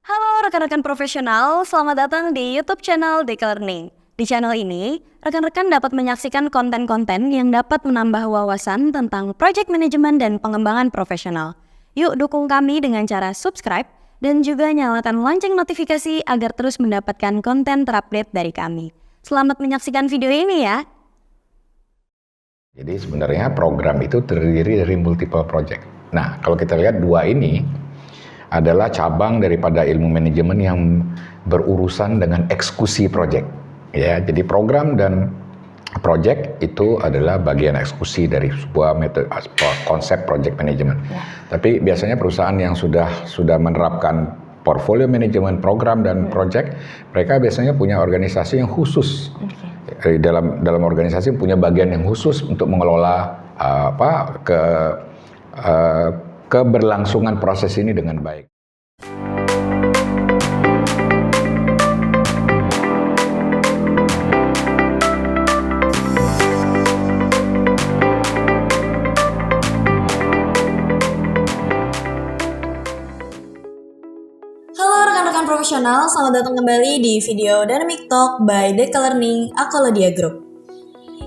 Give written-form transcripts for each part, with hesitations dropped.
Halo rekan-rekan profesional, selamat datang di YouTube channel Deka Learning. Di channel ini, rekan-rekan dapat menyaksikan konten-konten yang dapat menambah wawasan tentang project management dan pengembangan profesional. Yuk dukung kami dengan cara subscribe dan juga nyalakan lonceng notifikasi agar terus mendapatkan konten terupdate dari kami. Selamat menyaksikan video ini ya. Jadi sebenarnya program itu terdiri dari multiple project. Nah, kalau kita lihat dua ini adalah cabang daripada ilmu manajemen yang berurusan dengan eksekusi project. Ya, jadi program dan project itu adalah bagian eksekusi dari sebuah metode konsep project management. Ya. Tapi biasanya perusahaan yang sudah menerapkan portfolio management program dan project, mereka biasanya punya organisasi yang khusus. Dalam organisasi punya bagian yang khusus untuk mengelola keberlangsungan proses ini dengan baik. Halo rekan-rekan profesional, selamat datang kembali di video Dynamic Talk by Deka Learning Akolodia Group.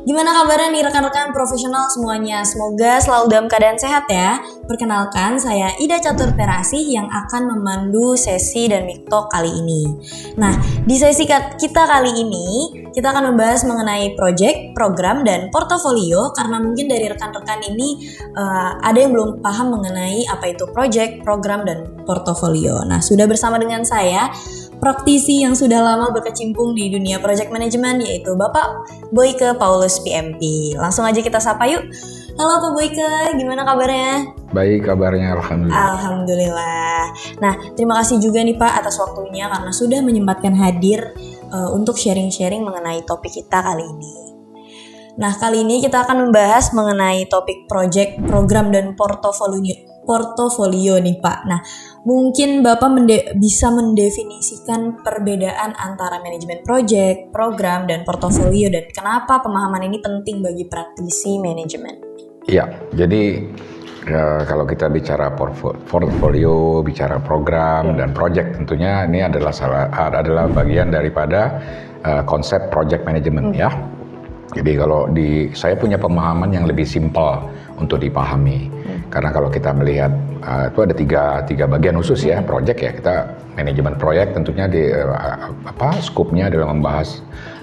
Gimana kabarnya nih rekan-rekan profesional semuanya? Semoga selalu dalam keadaan sehat ya. Perkenalkan, saya Ida Catur Terasih yang akan memandu sesi Dynamic Talk kali ini. Nah, di sesi kita kali ini, kita akan membahas mengenai project, program, dan portofolio. Karena mungkin dari rekan-rekan ini ada yang belum paham mengenai apa itu project, program, dan portofolio. Nah, sudah bersama dengan saya praktisi yang sudah lama berkecimpung di dunia project management, yaitu Bapak Boyke Paulus PMP. Langsung aja kita sapa yuk. Halo Pak Boyke, gimana kabarnya? Baik kabarnya, Alhamdulillah. Alhamdulillah. Nah, terima kasih juga nih Pak atas waktunya karena sudah menyempatkan hadir untuk sharing-sharing mengenai topik kita kali ini. Nah, kali ini kita akan membahas mengenai topik project, program, dan portofolio nih Pak. Nah, mungkin Bapak bisa mendefinisikan perbedaan antara manajemen project, program, dan portofolio dan kenapa pemahaman ini penting bagi praktisi manajemen. Iya, jadi kalau kita bicara portfolio, bicara program dan project, tentunya ini adalah bagian daripada konsep project management ya. Jadi kalau saya punya pemahaman yang lebih simpel untuk dipahami. Karena kalau kita melihat itu ada tiga bagian khusus ya, project ya, kita manajemen proyek tentunya skupnya adalah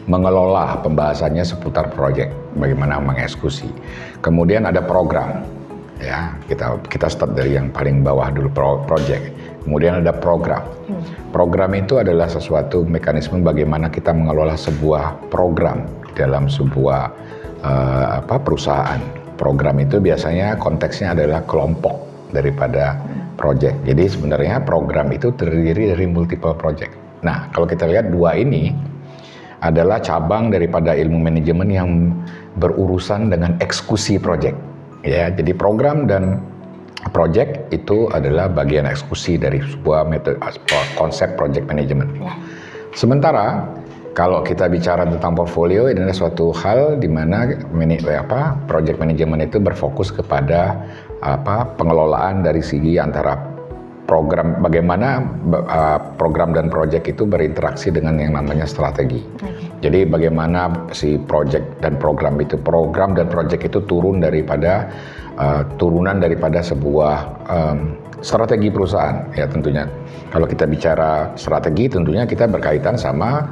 mengelola pembahasannya seputar proyek, bagaimana mengeksekusi. Kemudian ada program ya, kita start dari yang paling bawah dulu, project. Kemudian ada program. Program itu adalah sesuatu mekanisme bagaimana kita mengelola sebuah program dalam sebuah perusahaan. Program itu biasanya konteksnya adalah kelompok daripada project. Jadi sebenarnya program itu terdiri dari multiple project. Nah, kalau kita lihat dua ini adalah cabang daripada ilmu manajemen yang berurusan dengan eksekusi project. Ya, jadi program dan project itu adalah bagian eksekusi dari sebuah metode konsep project management. Sementara kalau kita bicara tentang portfolio, ini adalah suatu hal di mana project management itu berfokus kepada pengelolaan dari segi antara program, bagaimana program dan project itu berinteraksi dengan yang namanya strategi. Jadi bagaimana si project dan program dan project itu turunan daripada sebuah strategi perusahaan ya tentunya. Kalau kita bicara strategi, tentunya kita berkaitan sama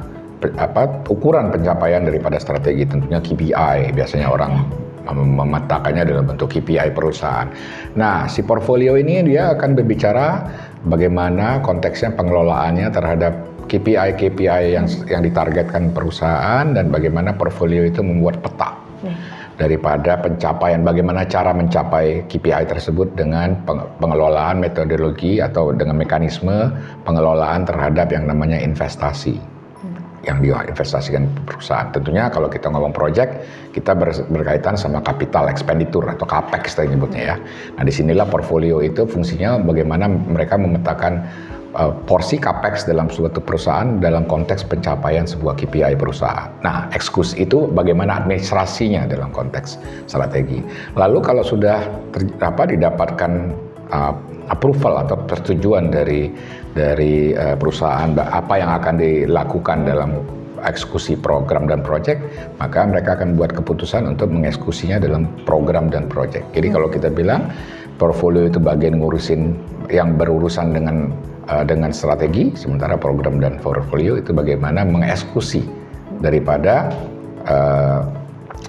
ukuran pencapaian daripada strategi, tentunya KPI, biasanya orang memetakannya dalam bentuk KPI perusahaan. Nah, si portfolio ini dia akan berbicara bagaimana konteksnya pengelolaannya terhadap KPI yang ditargetkan perusahaan dan bagaimana portfolio itu membuat peta daripada pencapaian, bagaimana cara mencapai KPI tersebut dengan pengelolaan metodologi atau dengan mekanisme pengelolaan terhadap yang namanya investasi yang diinvestasikan perusahaan. Tentunya kalau kita ngomong project, kita berkaitan sama capital expenditure atau capex kita nyebutnya ya. Nah, disinilah portfolio itu fungsinya bagaimana mereka memetakan porsi capex dalam suatu perusahaan dalam konteks pencapaian sebuah KPI perusahaan. Nah, eksekusi itu bagaimana administrasinya dalam konteks strategi. Lalu kalau sudah didapatkan approval atau persetujuan dari perusahaan apa yang akan dilakukan dalam eksekusi program dan proyek, maka mereka akan buat keputusan untuk mengeksekusinya dalam program dan proyek. Jadi kalau kita bilang portfolio itu bagian ngurusin yang berurusan dengan strategi, sementara program dan portfolio itu bagaimana mengeksekusi daripada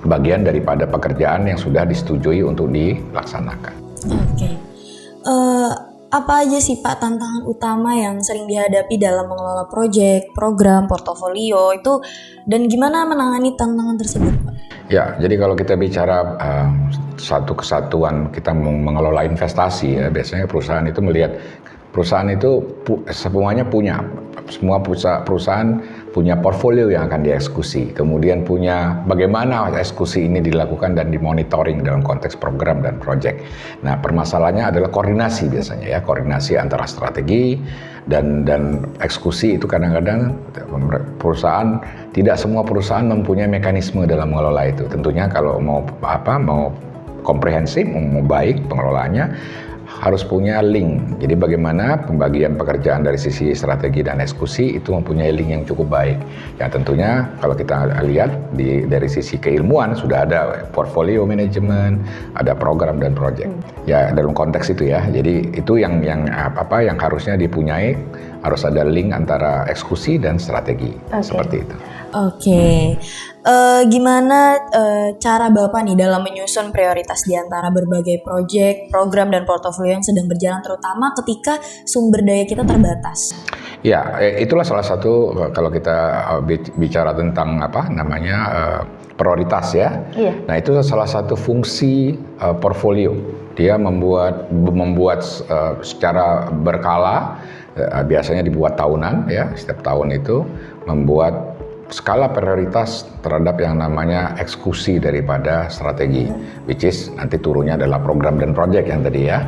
bagian daripada pekerjaan yang sudah disetujui untuk dilaksanakan. Oke. Apa aja sih Pak tantangan utama yang sering dihadapi dalam mengelola proyek, program, portofolio itu, dan gimana menangani tantangan tersebut Pak? Ya, jadi kalau kita bicara satu kesatuan kita mengelola investasi ya, biasanya perusahaan itu melihat perusahaan itu semuanya punya, semua perusahaan punya portfolio yang akan dieksekusi, kemudian punya bagaimana eksekusi ini dilakukan dan dimonitoring dalam konteks program dan proyek. Nah, permasalahannya adalah koordinasi biasanya ya, koordinasi antara strategi dan eksekusi itu kadang-kadang perusahaan, tidak semua perusahaan mempunyai mekanisme dalam mengelola itu. Tentunya kalau mau komprehensif, mau baik pengelolaannya, harus punya link. Jadi bagaimana pembagian pekerjaan dari sisi strategi dan eksekusi itu mempunyai link yang cukup baik. Ya tentunya kalau kita lihat dari sisi keilmuan sudah ada portfolio management, ada program dan project. Ya dalam konteks itu ya. Jadi itu yang harusnya dipunyai, harus ada link antara eksekusi dan strategi. Seperti itu. Oke. Gimana cara Bapak nih dalam menyusun prioritas di antara berbagai proyek, program, dan portofolio yang sedang berjalan, terutama ketika sumber daya kita terbatas? Ya, itulah salah satu kalau kita bicara tentang prioritas ya. Iya. Nah, itu salah satu fungsi portfolio. Dia membuat secara berkala, biasanya dibuat tahunan ya, setiap tahun itu membuat skala prioritas terhadap yang namanya eksekusi daripada strategi, which is nanti turunnya adalah program dan proyek yang tadi ya.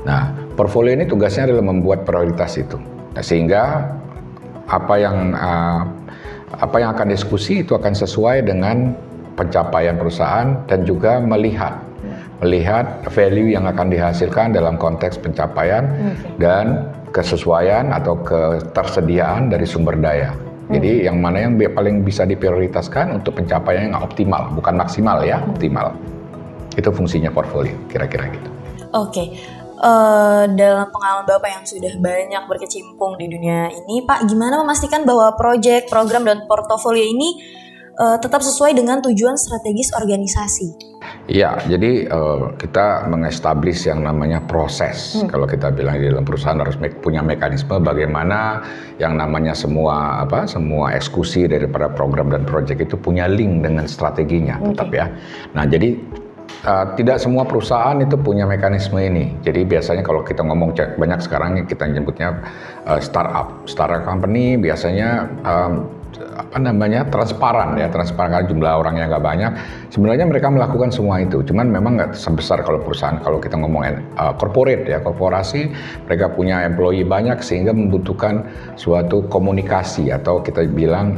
Nah, portfolio ini tugasnya adalah membuat prioritas itu. Nah, sehingga apa yang akan diskusi itu akan sesuai dengan pencapaian perusahaan dan juga melihat value yang akan dihasilkan dalam konteks pencapaian dan kesesuaian atau ketersediaan dari sumber daya. Jadi yang mana yang paling bisa diprioritaskan untuk pencapaian yang optimal, bukan maksimal ya, optimal. Itu fungsinya portfolio, kira-kira gitu. Oke. Dalam pengalaman Bapak yang sudah banyak berkecimpung di dunia ini, Pak, gimana memastikan bahwa proyek, program, dan portofolio ini tetap sesuai dengan tujuan strategis organisasi? Ya, jadi kita mengestablish yang namanya proses. Kalau kita bilang di dalam perusahaan harus punya mekanisme bagaimana yang namanya semua eksekusi daripada program dan proyek itu punya link dengan strateginya, tetap ya. Nah, jadi tidak semua perusahaan itu punya mekanisme ini. Jadi biasanya kalau kita ngomong banyak sekarang yang kita nyebutnya startup company biasanya transparan karena jumlah orangnya nggak banyak. Sebenarnya mereka melakukan semua itu, cuman memang nggak sebesar kalau perusahaan. Kalau kita ngomong corporate ya, korporasi, mereka punya employee banyak sehingga membutuhkan suatu komunikasi atau kita bilang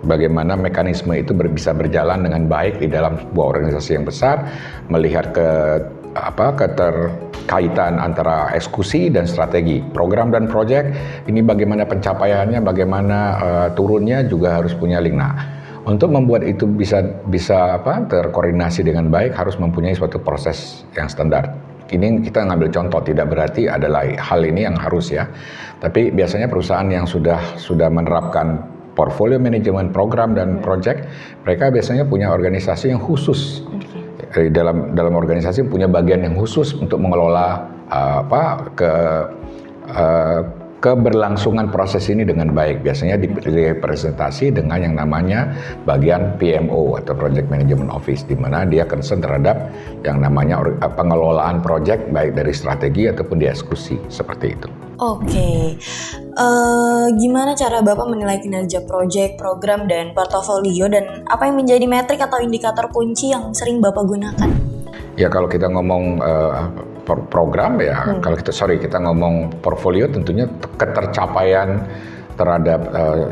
bagaimana mekanisme itu bisa berjalan dengan baik di dalam sebuah organisasi yang besar, melihat keterkaitan antara eksekusi dan strategi, program dan proyek ini bagaimana pencapaiannya, bagaimana turunnya juga harus punya link. Nah, untuk membuat itu bisa terkoordinasi dengan baik harus mempunyai suatu proses yang standar. Ini kita ngambil contoh, tidak berarti adalah hal ini yang harus ya. Tapi biasanya perusahaan yang sudah menerapkan portfolio manajemen, program dan proyek, mereka biasanya punya organisasi yang khusus. Dalam organisasi punya bagian yang khusus untuk mengelola keberlangsungan proses ini dengan baik. Biasanya direpresentasi dengan yang namanya bagian PMO atau Project Management Office, di mana dia concern terhadap yang namanya pengelolaan proyek baik dari strategi ataupun dieksekusi, seperti itu. Oke. Gimana cara Bapak menilai kinerja proyek, program, dan portofolio, dan apa yang menjadi metrik atau indikator kunci yang sering Bapak gunakan? Ya kalau kita ngomong program ya, kalau kita ngomong portfolio tentunya ketercapaian terhadap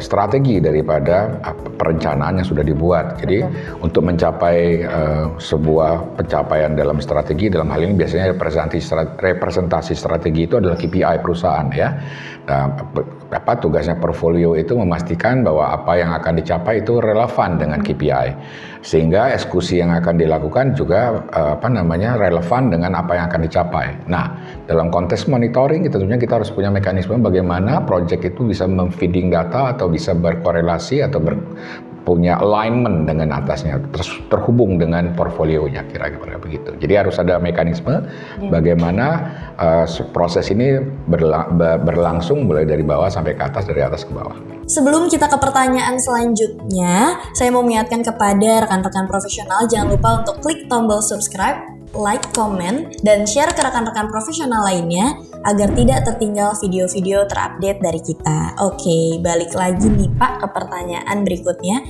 strategi daripada perencanaan yang sudah dibuat. Jadi untuk mencapai sebuah pencapaian dalam strategi, dalam hal ini biasanya representasi strategi itu adalah KPI perusahaan ya. Nah, tugasnya portfolio itu memastikan bahwa apa yang akan dicapai itu relevan dengan KPI, sehingga eksekusi yang akan dilakukan juga relevan dengan apa yang akan dicapai. Nah, dalam konteks monitoring tentunya kita harus punya mekanisme bagaimana proyek itu bisa memfeeding data atau bisa berkorelasi atau punya alignment dengan atasnya, terhubung dengan portfolionya, kira-kira begitu. Jadi harus ada mekanisme bagaimana proses ini berlangsung mulai dari bawah sampai ke atas, dari atas ke bawah. Sebelum kita ke pertanyaan selanjutnya, saya mau mengingatkan kepada rekan-rekan profesional jangan lupa untuk klik tombol subscribe, like, comment, dan share ke rekan-rekan profesional lainnya agar tidak tertinggal video-video terupdate dari kita. Oke, balik lagi nih Pak ke pertanyaan berikutnya.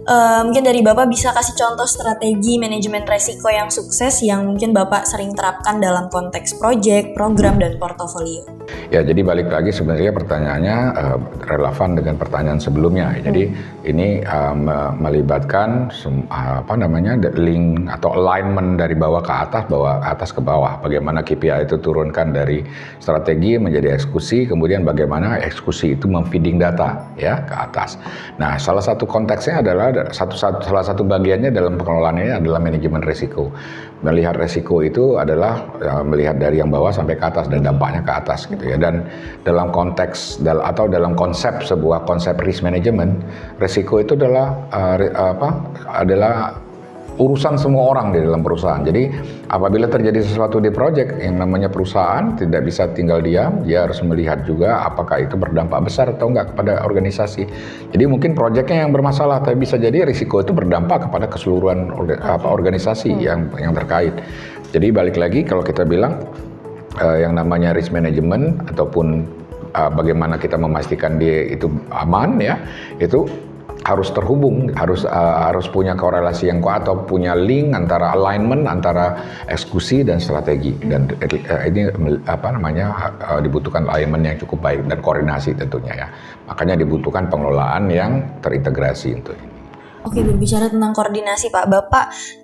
Mungkin dari Bapak bisa kasih contoh strategi manajemen resiko yang sukses yang mungkin Bapak sering terapkan dalam konteks proyek, program, dan portofolio. Ya, jadi balik lagi sebenarnya pertanyaannya relevan dengan pertanyaan sebelumnya. Jadi ini melibatkan link atau alignment dari bawah ke atas ke bawah. Bagaimana KPI itu turunkan dari strategi menjadi eksekusi, kemudian bagaimana eksekusi itu memfeeding data ya ke atas. Nah, salah satu konteksnya adalah salah satu bagiannya dalam pengelolaannya adalah manajemen risiko. Melihat risiko itu adalah melihat dari yang bawah sampai ke atas dan dampaknya ke atas gitu ya. Dan dalam konteks atau dalam sebuah konsep risk management, risiko itu adalah urusan semua orang di dalam perusahaan. Jadi apabila terjadi sesuatu di proyek, yang namanya perusahaan tidak bisa tinggal diam, dia harus melihat juga apakah itu berdampak besar atau enggak kepada organisasi. Jadi mungkin proyeknya yang bermasalah, tapi bisa jadi risiko itu berdampak kepada keseluruhan organisasi yang terkait. Jadi balik lagi kalau kita bilang yang namanya risk management ataupun bagaimana kita memastikan dia itu aman ya, itu harus terhubung, harus punya korelasi yang kuat atau punya link antara alignment antara eksekusi dan strategi. Dan ini dibutuhkan alignment yang cukup baik dan koordinasi tentunya ya. Makanya dibutuhkan pengelolaan yang terintegrasi untuk ini. Oke, berbicara tentang koordinasi Pak,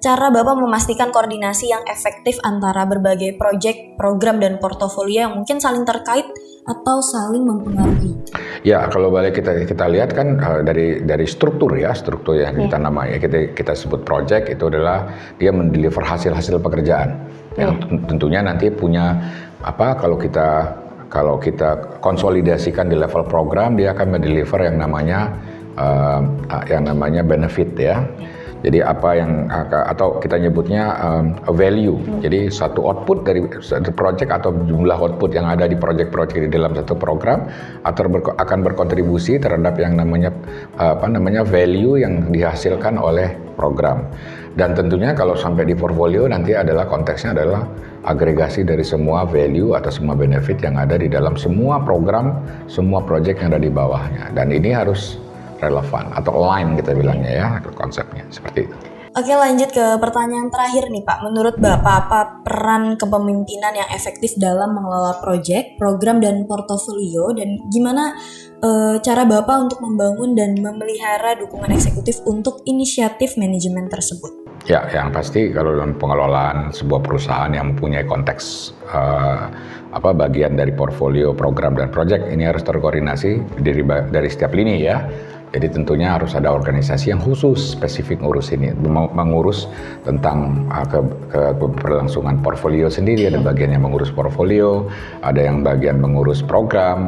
cara Bapak memastikan koordinasi yang efektif antara berbagai proyek, program, dan portofolio yang mungkin saling terkait atau saling mempengaruhi? Ya, kalau balik kita lihat kan dari struktur yang kita namanya, kita sebut proyek itu adalah dia mendeliver hasil pekerjaan. Yang tentunya nanti punya kalau kita konsolidasikan di level program, dia akan mendeliver yang namanya benefit ya. Jadi atau kita nyebutnya value. Jadi satu output dari satu project atau jumlah output yang ada di project-project di dalam satu program akan berkontribusi terhadap yang namanya value yang dihasilkan oleh program. Dan tentunya kalau sampai di portfolio nanti konteksnya adalah agregasi dari semua value atau semua benefit yang ada di dalam semua program, semua project yang ada di bawahnya. Dan ini harus relevan atau align kita bilangnya ya, konsepnya seperti itu. Oke, lanjut ke pertanyaan terakhir nih Pak. Menurut Bapak, apa peran kepemimpinan yang efektif dalam mengelola proyek, program, dan portofolio, dan gimana cara Bapak untuk membangun dan memelihara dukungan eksekutif untuk inisiatif manajemen tersebut? Ya, yang pasti kalau dalam pengelolaan sebuah perusahaan yang mempunyai konteks bagian dari portfolio, program, dan proyek, ini harus terkoordinasi dari setiap lini ya. Jadi tentunya harus ada organisasi yang khusus spesifik mengurus tentang keberlangsungan portfolio sendiri. Ada bagian yang mengurus portfolio, ada yang bagian mengurus program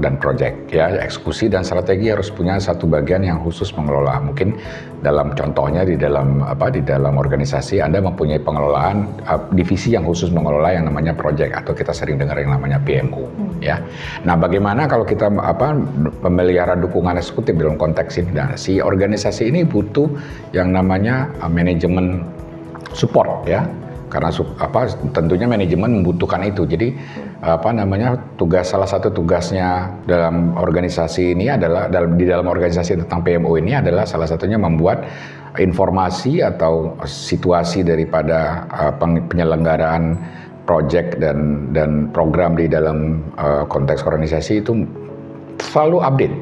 dan proyek ya. Eksekusi dan strategi harus punya satu bagian yang khusus mengelola. Mungkin dalam contohnya di dalam organisasi Anda mempunyai pengelolaan divisi yang khusus mengelola yang namanya proyek atau kita sering dengar yang namanya PMO ya. Nah, bagaimana kalau kita memelihara dukungan eksekutif dalam konteks ini? Nah, si organisasi ini butuh yang namanya manajemen support ya, karena tentunya manajemen membutuhkan itu. Jadi salah satu tugasnya dalam organisasi ini adalah di dalam organisasi tentang PMO ini adalah salah satunya membuat informasi atau situasi daripada penyelenggaraan proyek dan program di dalam konteks organisasi itu selalu update.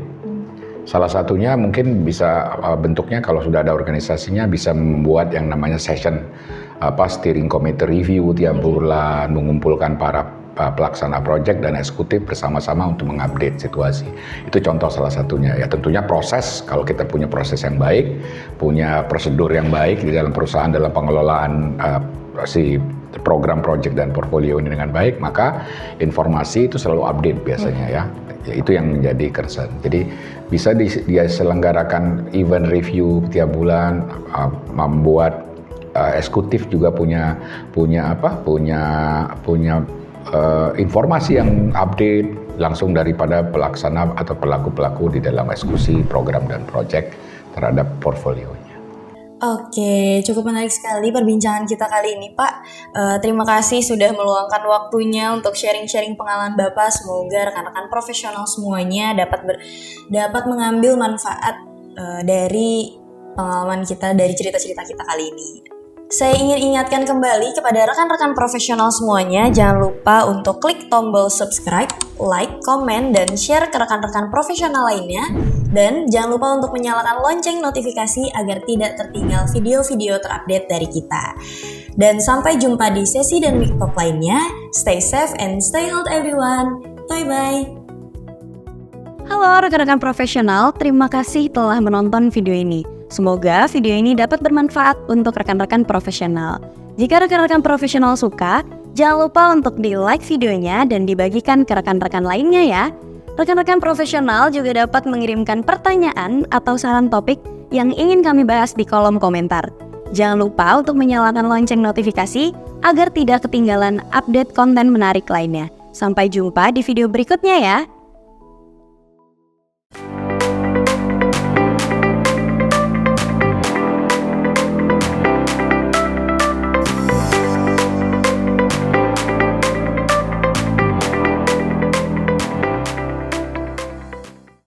Salah satunya mungkin bisa bentuknya kalau sudah ada organisasinya bisa membuat yang namanya session steering committee review tiap bulan, mengumpulkan para pelaksana project dan eksekutif bersama-sama untuk mengupdate situasi. Itu contoh salah satunya ya. Tentunya proses, kalau kita punya proses yang baik, punya prosedur yang baik di dalam perusahaan dalam pengelolaan si program project dan portfolio ini dengan baik, maka informasi itu selalu update biasanya ya. Itu yang menjadi concern. Jadi bisa dia selenggarakan event review tiap bulan, membuat eksekutif juga punya informasi yang update langsung daripada pelaksana atau pelaku-pelaku di dalam eksekusi program dan project terhadap portfolionya. Oke, cukup menarik sekali perbincangan kita kali ini, Pak. Terima kasih sudah meluangkan waktunya untuk sharing-sharing pengalaman Bapak. Semoga rekan-rekan profesional semuanya dapat mengambil manfaat dari pengalaman kita, dari cerita-cerita kita kali ini. Saya ingin ingatkan kembali kepada rekan-rekan profesional semuanya, jangan lupa untuk klik tombol subscribe, like, komen, dan share ke rekan-rekan profesional lainnya. Dan jangan lupa untuk menyalakan lonceng notifikasi agar tidak tertinggal video-video terupdate dari kita. Dan sampai jumpa di sesi dan Mic Talk lainnya. Stay safe and stay healthy everyone. Bye-bye. Halo rekan-rekan profesional, terima kasih telah menonton video ini. Semoga video ini dapat bermanfaat untuk rekan-rekan profesional. Jika rekan-rekan profesional suka, jangan lupa untuk di-like videonya dan dibagikan ke rekan-rekan lainnya ya. Rekan-rekan profesional juga dapat mengirimkan pertanyaan atau saran topik yang ingin kami bahas di kolom komentar. Jangan lupa untuk menyalakan lonceng notifikasi agar tidak ketinggalan update konten menarik lainnya. Sampai jumpa di video berikutnya ya.